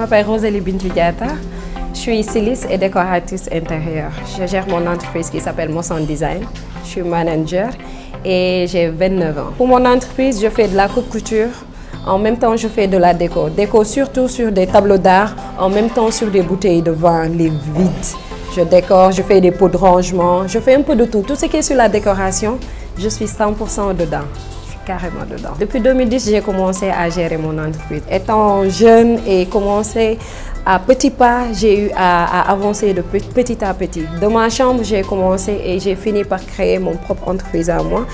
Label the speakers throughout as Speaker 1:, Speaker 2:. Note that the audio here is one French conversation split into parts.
Speaker 1: m'appelle Rosélie Bintou Diatta. Je suis styliste et décoratrice intérieure. Je gère mon entreprise qui s'appelle Moson Design. Je suis manager et j'ai 29 ans. Pour mon entreprise, je fais de la coupe-couture. En même temps, je fais de la déco. Déco surtout sur des tableaux d'art, en même temps sur des bouteilles de vin, les vides. Je décore, je fais des pots de rangement, je fais un peu de tout. Tout ce qui est sur la décoration, je suis 100% dedans. Je suis carrément dedans. Depuis 2010, j'ai commencé à gérer mon entreprise. Étant jeune et commencé à petits pas, j'ai eu à avancer de petit à petit. De ma chambre, j'ai commencé et j'ai fini par créer mon propre entreprise à moi,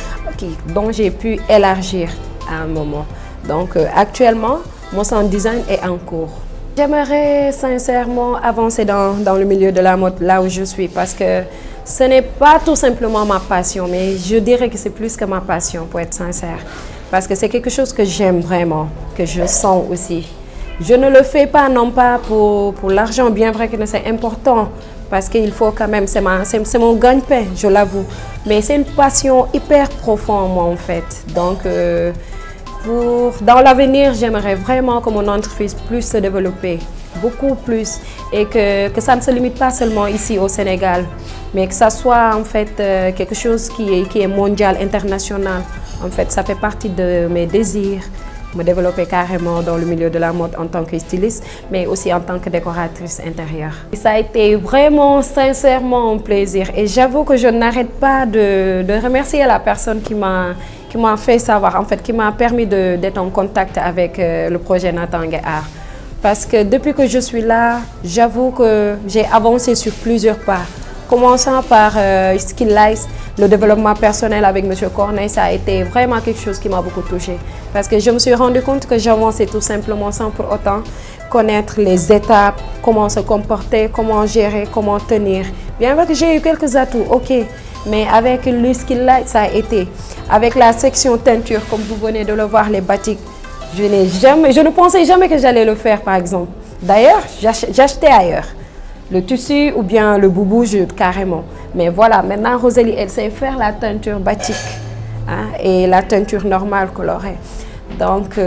Speaker 1: dont j'ai pu élargir à un moment. Donc actuellement, Moson Design est en cours. J'aimerais sincèrement avancer dans le milieu de la mode là où je suis parce que ce n'est pas tout simplement ma passion, mais je dirais que c'est plus que ma passion pour être sincère. Parce que c'est quelque chose que j'aime vraiment, que je sens aussi. Je ne le fais pas non pas pour l'argent, bien vrai que c'est important parce qu'il faut quand même, c'est mon gagne-pain, je l'avoue. Mais c'est une passion hyper profonde moi en fait. Donc dans l'avenir, j'aimerais vraiment que mon entreprise puisse se développer beaucoup plus et que ça ne se limite pas seulement ici au Sénégal, mais que ça soit en fait quelque chose qui est mondial, international. En fait, ça fait partie de mes désirs, me développer carrément dans le milieu de la mode en tant que styliste, mais aussi en tant que décoratrice intérieure. Et ça a été vraiment sincèrement un plaisir et j'avoue que je n'arrête pas de remercier la personne qui m'a fait savoir, en fait, qui m'a permis d'être en contact avec le projet Natangué Art. Parce que depuis que je suis là, j'avoue que j'ai avancé sur plusieurs pas. Commençant par Skill Life, le développement personnel avec M. Corneille, ça a été vraiment quelque chose qui m'a beaucoup touchée. Parce que je me suis rendu compte que j'avançais tout simplement sans pour autant connaître les étapes, comment se comporter, comment gérer, comment tenir. Bien vrai que j'ai eu quelques atouts, ok, mais avec le Skill Life, ça a été. Avec la section teinture, comme vous venez de le voir, les batiks, je ne pensais jamais que j'allais le faire, par exemple. D'ailleurs, j'achetais ailleurs. Le tissu ou bien le boubou, carrément. Mais voilà, maintenant, Rosélie, elle sait faire la teinture batik et la teinture normale colorée. Donc,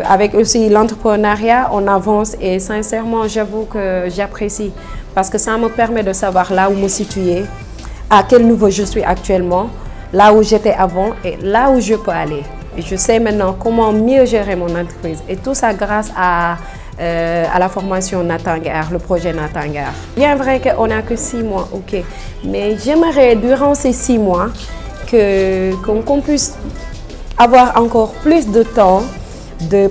Speaker 1: avec aussi l'entrepreneuriat, on avance et sincèrement, j'avoue que j'apprécie parce que ça me permet de savoir là où me situer, à quel niveau je suis actuellement, là où j'étais avant et là où je peux aller. Et je sais maintenant comment mieux gérer mon entreprise. Et tout ça grâce à la formation Natangué Art, le projet Natangué Art. Bien vrai qu'on n'a que 6 mois, ok. Mais j'aimerais durant ces 6 mois qu'on puisse avoir encore plus de temps.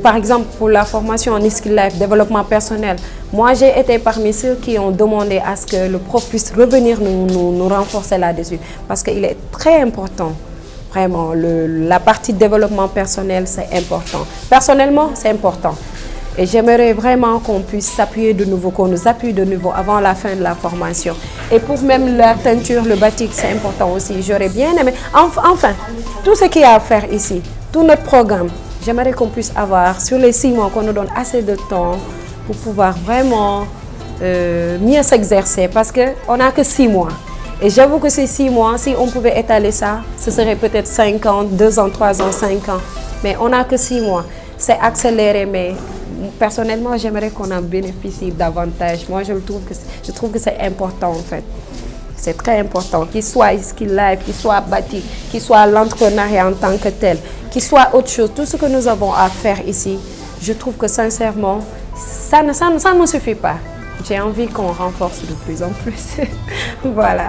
Speaker 1: Par exemple, pour la formation en Skill Life, développement personnel, moi j'ai été parmi ceux qui ont demandé à ce que le prof puisse revenir nous renforcer là-dessus. Parce qu'il est très important, vraiment, la partie développement personnel, c'est important. Personnellement, c'est important. Et j'aimerais vraiment qu'on puisse s'appuyer de nouveau, qu'on nous appuie de nouveau avant la fin de la formation. Et pour même la teinture, le batik, c'est important aussi. J'aurais bien aimé. Enfin, tout ce qu'il y a à faire ici, tout notre programme, j'aimerais qu'on puisse avoir sur les 6 mois, qu'on nous donne assez de temps pour pouvoir vraiment mieux s'exercer parce qu'on n'a que 6 mois. Et j'avoue que ces 6 mois, si on pouvait étaler ça, ce serait peut-être 5 ans, 2 ans, 3 ans, 5 ans. Mais on n'a que 6 mois. C'est accéléré, mais personnellement, j'aimerais qu'on en bénéficie davantage. Moi, je trouve que c'est important en fait. C'est très important, qu'il soit Skill Life, qu'il soit batik, qu'il soit l'entrepreneuriat en tant que tel, qu'il soit autre chose. Tout ce que nous avons à faire ici, je trouve que sincèrement, ça ne me suffit pas. J'ai envie qu'on renforce de plus en plus. Voilà.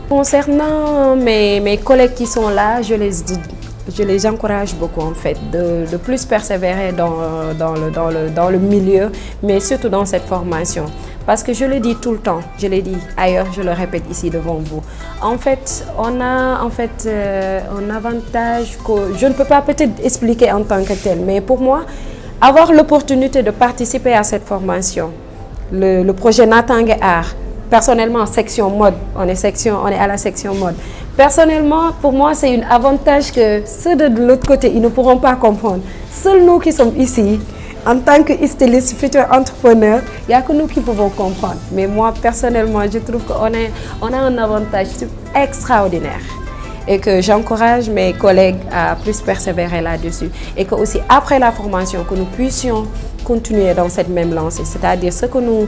Speaker 1: Concernant mes collègues qui sont là, je les encourage beaucoup en fait de plus persévérer dans le milieu, mais surtout dans cette formation. Parce que je le dis tout le temps, je l'ai dit ailleurs, je le répète ici devant vous. En fait, on a un avantage que je ne peux pas peut-être expliquer en tant que tel, mais pour moi, avoir l'opportunité de participer à cette formation, le projet Natangué Art, personnellement, section mode, on est à la section mode. Personnellement, pour moi, c'est un avantage que ceux de l'autre côté, ils ne pourront pas comprendre. Seuls nous qui sommes ici, en tant que stylistes, futurs entrepreneurs, il n'y a que nous qui pouvons comprendre. Mais moi, personnellement, je trouve qu'on a un avantage extraordinaire. Et que j'encourage mes collègues à plus persévérer là-dessus. Et que aussi, après la formation, que nous puissions continuer dans cette même lancée. C'est-à-dire ce que nous,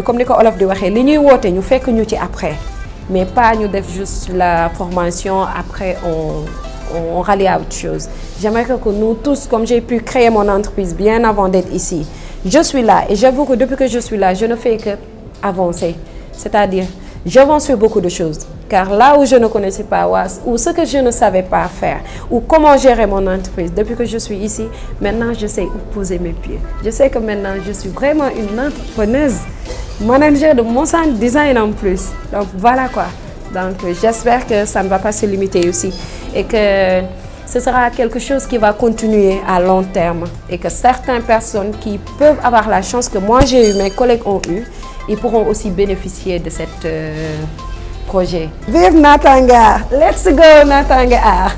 Speaker 1: comme Nico Olof de waxee li ñuy woote ñu fekk ñu ci après mais pas ñu def juste la formation après on rallie à autre chose. J'aimerais que nous tous, comme j'ai pu créer mon entreprise bien avant d'être ici, je suis là et j'avoue que depuis que je suis là, je ne fais que avancer. C'est-à-dire, j'avance sur beaucoup de choses. Car là où je ne connaissais pas, ou ce que je ne savais pas faire, ou comment gérer mon entreprise, depuis que je suis ici, maintenant je sais où poser mes pieds. Je sais que maintenant je suis vraiment une entrepreneuse, manager de Monsan Design en plus. Donc voilà quoi. Donc j'espère que ça ne va pas se limiter aussi et que ce sera quelque chose qui va continuer à long terme et que certaines personnes qui peuvent avoir la chance que moi j'ai eu, mes collègues ont eu, ils pourront aussi bénéficier de cet projet. Vive Natanga! Let's go Natanga!